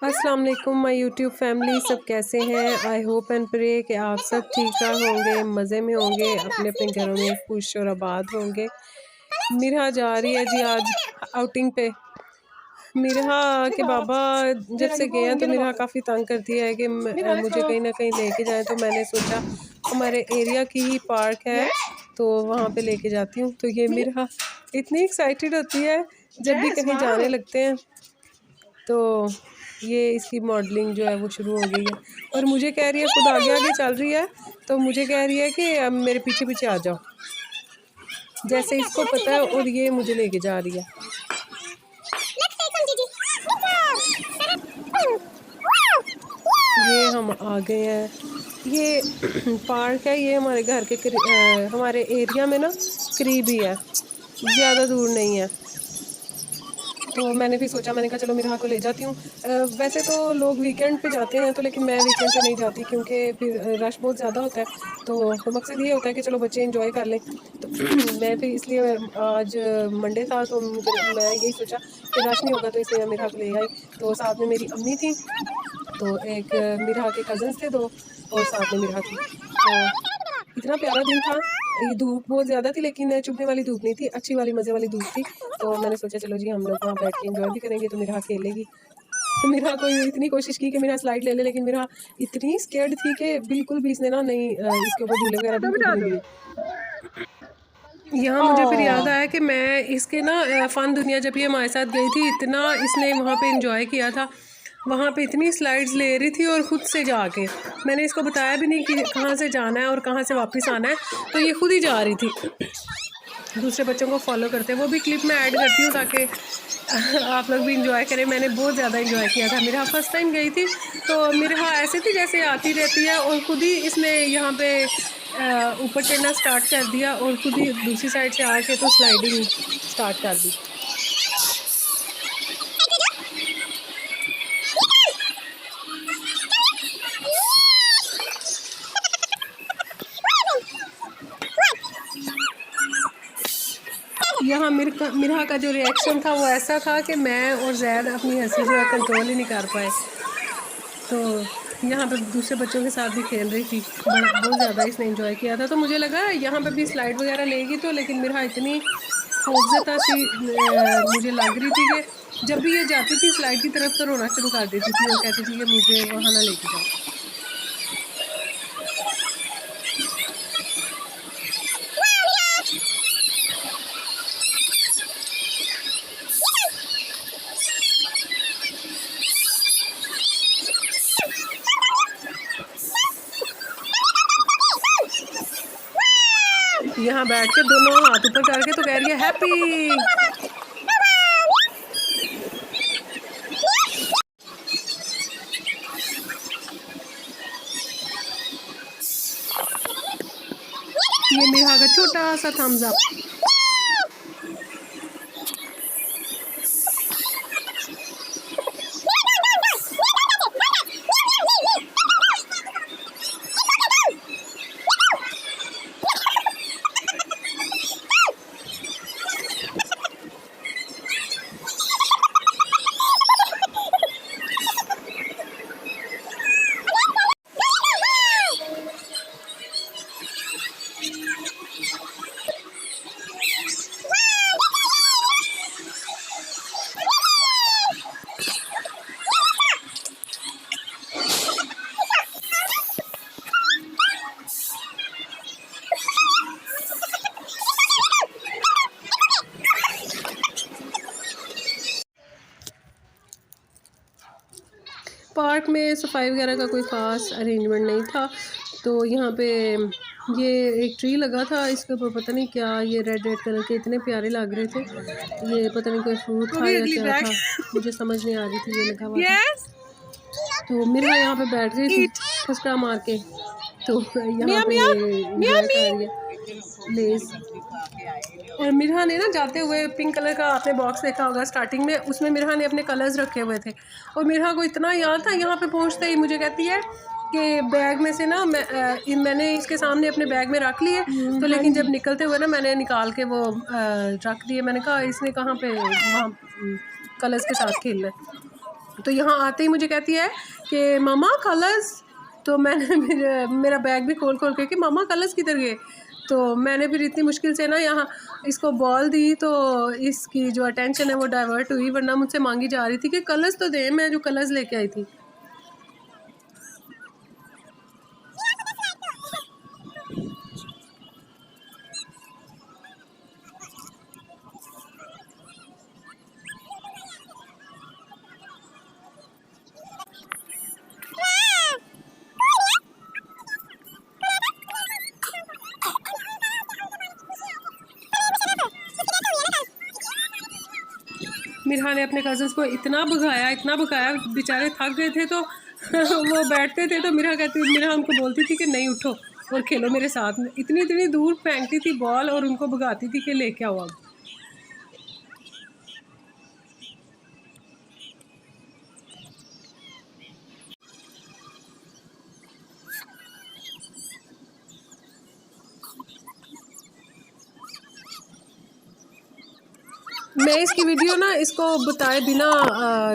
अस्सलाम वालेकुम my YouTube family, सब कैसे हैं? आई होप एंड प्रे कि आप सब ठीक ठाक होंगे, मज़े में होंगे, अपने अपने घरों में खुश और आबाद होंगे। मिरहा जा रही है जी आज आउटिंग पे। मिरहा के बाबा जब से गए हैं तो मिरहा काफ़ी तंग करती है कि मुझे कहीं ना कहीं लेके जाएं, तो मैंने सोचा हमारे एरिया की ही पार्क है तो वहाँ पे लेके जाती हूँ। तो ये मिरहा इतनी एक्साइटेड होती है जब भी कहीं जाने लगते हैं, तो ये इसकी मॉडलिंग जो है वो शुरू हो गई है और मुझे कह रही है, खुद आगे आगे चल रही है तो मुझे कह रही है कि अब मेरे पीछे पीछे आ जाओ, जैसे इसको पता है, और ये मुझे लेके जा रही है। ये हम आ गए हैं, ये पार्क है, ये हमारे घर के हमारे एरिया में ना करीब ही है, ज़्यादा दूर नहीं है। तो मैंने भी सोचा, मैंने कहा चलो मिराह को ले जाती हूँ। वैसे तो लोग वीकेंड पे जाते हैं, तो लेकिन मैं वीकेंड पे नहीं जाती क्योंकि फिर रश बहुत ज़्यादा होता है। तो मकसद ये होता है कि चलो बच्चे एंजॉय कर लें। तो मैं फिर इसलिए आज मंडे था तो मैं यही सोचा कि रश नहीं होगा, तो इसलिए मैं मिराह को ले आई। तो साथ में मेरी अम्मी थी, तो एक मिराह के कज़न्स थे दो, और साथ में मिराह थी। तो इतना प्यारा दिन था। ये धूप बहुत ज़्यादा थी लेकिन चुभने वाली धूप नहीं थी, अच्छी वाली मज़े वाली धूप थी। तो मैंने सोचा चलो जी हम लोग वहाँ बैठ के एंजॉय भी करेंगे, तो मिराह खेलेगी। तो मिराह को इतनी कोशिश की कि मेरा स्लाइड ले ले, लेकिन मिराह इतनी स्केर्ड थी कि बिल्कुल भी इसने ना नहीं इसके ऊपर झूले वगैरह बिल्कुल भी नहीं लिए। यहाँ मुझे फिर याद आया कि मैं इसके ना फ़न दुनिया जब ये हमारे साथ गई थी, इतना इसने वहाँ पे एंजॉय किया था। वहाँ पे इतनी स्लाइड्स ले रही थी और ख़ुद से जाके, मैंने इसको बताया भी नहीं कि कहाँ से जाना है और कहाँ से वापस आना है, तो ये खुद ही जा रही थी। दूसरे बच्चों को फॉलो करते हैं, वो भी क्लिप में ऐड करती हूँ ताकि आप लोग भी इंजॉय करें। मैंने बहुत ज़्यादा इंजॉय किया था। मेरा फर्स्ट टाइम गई थी तो मेरा ऐसे थी जैसे आती रहती है, और ख़ुद ही इसने यहाँ पे ऊपर चढ़ना स्टार्ट कर दिया और ख़ुद ही दूसरी साइड से आके तो स्लाइडिंग स्टार्ट कर दी। यहाँ मिरहा का जो रिएक्शन था वो ऐसा था कि मैं और जैद अपनी हंसी जो है कंट्रोल ही नहीं कर पाए। तो यहाँ पे दूसरे बच्चों के साथ भी खेल रही थी, बहुत ज़्यादा इसने एंजॉय किया था। तो मुझे लगा यहाँ पे भी स्लाइड वगैरह लेगी, तो लेकिन मिरहा इतनी खौफजदा सी मुझे लग रही थी कि जब भी ये जाती थी स्लाइड की तरफ तो रोना शुरू कर देती थी और कहती थी कि मुझे वहाँ ना लेके जाओ। यहाँ बैठ के दोनों हाथ ऊपर करके तो कह रही है हैप्पी। ये मिरहा का छोटा सा थम्स अप। पार्क में सफाई वगैरह का कोई ख़ास अरेंजमेंट नहीं था, तो यहाँ पे ये एक ट्री लगा था, इसके ऊपर पता नहीं क्या, ये रेड रेड कलर के इतने प्यारे लग रहे थे। ये पता नहीं कोई फ्रूट था या क्या था, मुझे समझ नहीं आ रही थी। ये लगा हुआ था। तो मिरहा यहाँ पे बैठ रही थी फुसका मार के, तो यहाँ पे एंजॉय कर रही है लेस। और मिरहा ने ना जाते हुए पिंक कलर का आपने बॉक्स देखा होगा स्टार्टिंग में, उसमें मिरहा ने अपने कलर्स रखे हुए थे, और मिरहा को इतना याद था, यहाँ पे पहुँचते ही मुझे कहती है कि बैग में से ना मैंने इसके सामने अपने बैग में रख लिए, तो लेकिन जब निकलते हुए ना मैंने निकाल के वो रख दिए। मैंने कहा इसने कहाँ पे वहाँ कलर्स के साथ खेलना है। तो यहाँ आते ही मुझे कहती है कि मामा कलर्स। तो मैंने मेरा बैग भी खोल खोल के कि मामा कलर्स किधर गए। तो मैंने फिर इतनी मुश्किल से ना यहाँ इसको बॉल दी, तो इसकी जो अटेंशन है वो डाइवर्ट हुई, वरना मुझसे मांगी जा रही थी कि कलर्स तो दे, मैं जो कलर्स लेके आई थी। मिरहा ने अपने कज़न्स को इतना भगाया, बेचारे थक गए थे। तो वो बैठते थे तो मिरहा उनको बोलती थी कि नहीं उठो और खेलो मेरे साथ में। इतनी इतनी दूर फेंकती थी बॉल और उनको भगाती थी कि लेके आओ अब। मैं इसकी वीडियो ना इसको बताए बिना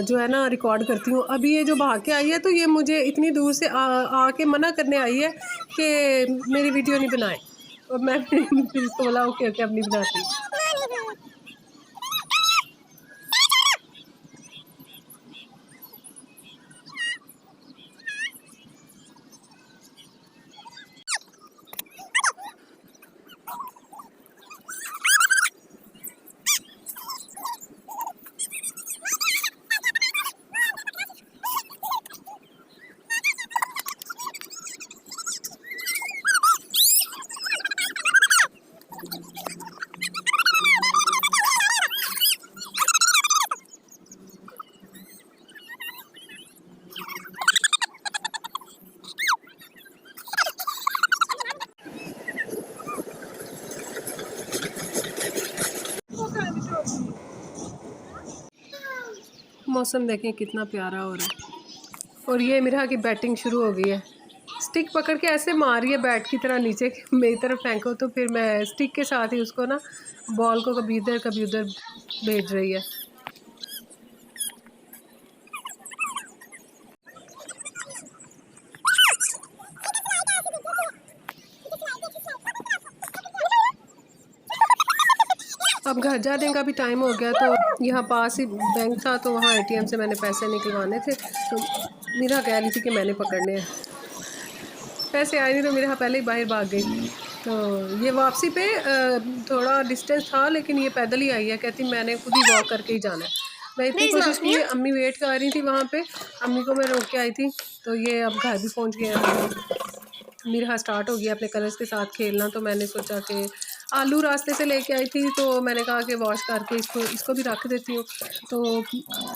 जो है ना रिकॉर्ड करती हूँ। अभी ये जो भाग के आई है तो ये मुझे इतनी दूर से आके मना करने आई है कि मेरी वीडियो नहीं बनाए, और मैं फिर इसको बोला ओके ओके अब नहीं बनाती। मौसम देखें कितना प्यारा हो रहा है। और ये मिरहा की बैटिंग शुरू हो गई है। स्टिक पकड़ के ऐसे मार रही है बैट की तरह नीचे मेरी तरफ फेंको, तो फिर मैं स्टिक के साथ ही उसको ना बॉल को कभी इधर कभी उधर भेज रही है। अब घर जाने का भी टाइम हो गया, तो यहाँ पास ही बैंक था तो वहाँ एटीएम से मैंने पैसे निकलवाने थे। तो मिरहा कह रही थी कि मैंने पकड़ने हैं। पैसे आए नहीं तो मिरहा पहले ही बाहर भाग गई। तो ये वापसी पे थोड़ा डिस्टेंस था, लेकिन ये पैदल ही आई है। कहती मैंने खुद ही वॉक करके ही जाना है। मैं इतनी कोशिश की, अम्मी वेट कर रही थी वहाँ पे, अम्मी को मैं रोक के आई थी। तो ये अब घर भी पहुँच गया। मिरहा स्टार्ट हो गया अपने कलर्स के साथ खेलना। तो मैंने सोचा कि आलू रास्ते से लेके आई थी, तो मैंने कहा कि वॉश करके इसको भी रख देती हूँ। तो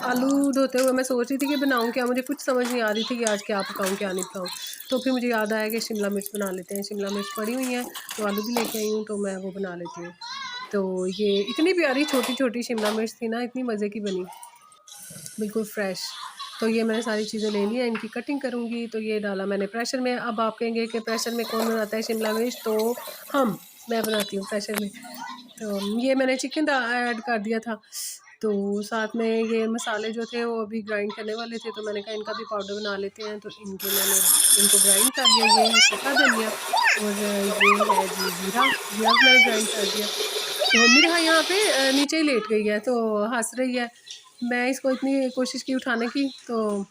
आलू धोते हुए मैं सोच रही थी कि बनाऊँ क्या, मुझे कुछ समझ नहीं आ रही थी कि आज क्या पकाऊँ क्या नहीं पकाऊँ। तो फिर मुझे याद आया कि शिमला मिर्च बना लेते हैं। शिमला मिर्च पड़ी हुई है तो आलू भी लेके आई हूँ, तो मैं वो बना लेती हूँ। तो ये इतनी प्यारी छोटी छोटी शिमला मिर्च थी ना, इतनी मज़े की बनी, बिल्कुल फ्रेश। तो ये मैंने सारी चीज़ें ले ली हैं, इनकी कटिंग करूँगी। तो ये डाला मैंने प्रेशर में। अब आप कहेंगे कि प्रेशर में कौन बनाता है शिमला मिर्च, तो मैं बनाती हूँ प्रेशर में। तो ये मैंने चिकन ऐड कर दिया था। तो साथ में ये मसाले जो थे वो अभी ग्राइंड करने वाले थे, तो मैंने कहा इनका भी पाउडर बना लेते हैं। तो मैंने इनको ग्राइंड कर लिया। ये है सूखा धनिया और ये है जी जीरा मैंने ग्राइंड कर दिया। तो मिरहा यहाँ पे नीचे ही लेट गई है, तो हंस रही है। मैं इसको इतनी कोशिश की उठाने की, तो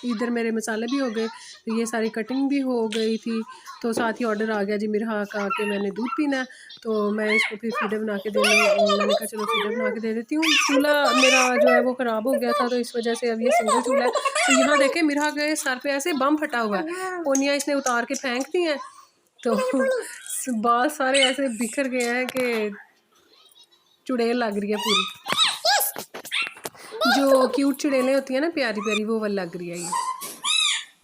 इधर मेरे मसाले भी हो गए, तो ये सारी कटिंग भी हो गई थी। तो साथ ही ऑर्डर आ गया जी मिरहा का कि मैंने दूध पीना है। तो मैं इसको फिर फीडर बना के देने, और मैंने कहा चलो फीडर बना के दे देती हूँ। चूल्हा मेरा जो है वो ख़राब हो गया था, तो इस वजह से अब ये सिंगल चूल्हा है। तो यहाँ देखें मिरहा के सर पे ऐसे बम फटा हुआ है, पोनियाँ इसने उतार के फेंक दी हैं। तो बाल सारे ऐसे बिखर गए हैं कि चुड़ैल लग रही है पूरी। जो क्यूट चुड़ैलें होती हैं ना प्यारी प्यारी, वो वाली लग रही है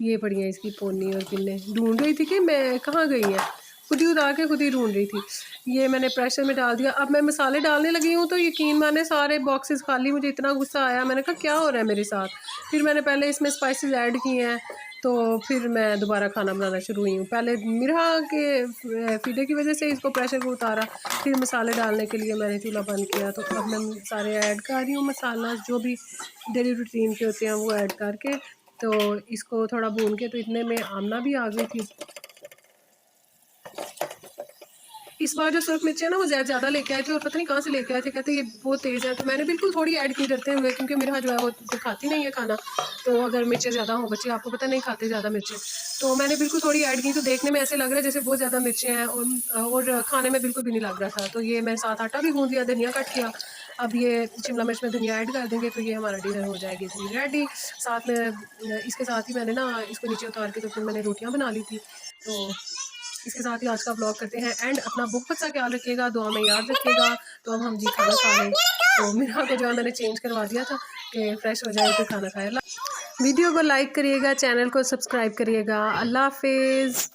ये पड़ी है इसकी पोनी। और पिन्ने ढूंढ रही थी कि मैं कहाँ गई है, खुद ही उतार के खुद ही ढूंढ रही थी। ये मैंने प्रेशर में डाल दिया। अब मैं मसाले डालने लगी हूँ, तो यकीन माने सारे बॉक्सेस खाली। मुझे इतना गुस्सा आया, मैंने कहा क्या हो रहा है मेरे साथ। फिर मैंने पहले इसमें स्पाइसेस ऐड किए हैं, तो फिर मैं दोबारा खाना बनाना शुरू हुई हूँ। पहले मिरहा के फीडे की वजह से इसको प्रेशर को उतारा, फिर मसाले डालने के लिए मैंने चूल्हा बंद किया। तो अब मैं सारे ऐड कर रही हूँ मसाला, जो भी डेली रूटीन के होते हैं वो ऐड करके, तो इसको थोड़ा भून के। तो इतने में आमना भी आ गई थी। इस बार जो सुरख मिर्ची है ना वो ज़्यादा लेके आए थे, और पता नहीं कहाँ से लेके आए थे, कहते ये बहुत तेज़ है। तो मैंने बिल्कुल थोड़ी ऐड की डरते हुए, क्योंकि मेरा जो है वो तो खाती नहीं है खाना, तो अगर मिर्चें ज़्यादा हो, बच्चे आपको पता नहीं खाते ज़्यादा मिर्चें, तो मैंने बिल्कुल थोड़ी ऐड की। तो देखने में ऐसे लग रहा है जैसे बहुत ज़्यादा मिर्चें हैं, और खाने में बिल्कुल भी नहीं लग रहा था। तो ये मैं साथ आटा भी गूँध दिया, धनिया कट किया। अब ये शिमला मिर्च में धनिया ऐड कर देंगे, तो ये हमारा डिनर हो जाएगी इतनी रेडी। साथ में इसके साथ ही मैंने ना इसको नीचे उतार के तो फिर मैंने रोटियाँ बना ली थी। तो इसके साथ ही आज का व्लॉग करते हैं एंड। अपना बहुत सा ख्याल रखिएगा, दुआ में याद रखिएगा। तो अब हम जी खाना खा लें। तो मेरा को जो है मैंने चेंज करवा दिया था कि फ्रेश हो जाए फिर खाना खाए। वीडियो को लाइक करिएगा, चैनल को सब्सक्राइब करिएगा। अल्लाह हाफिज़।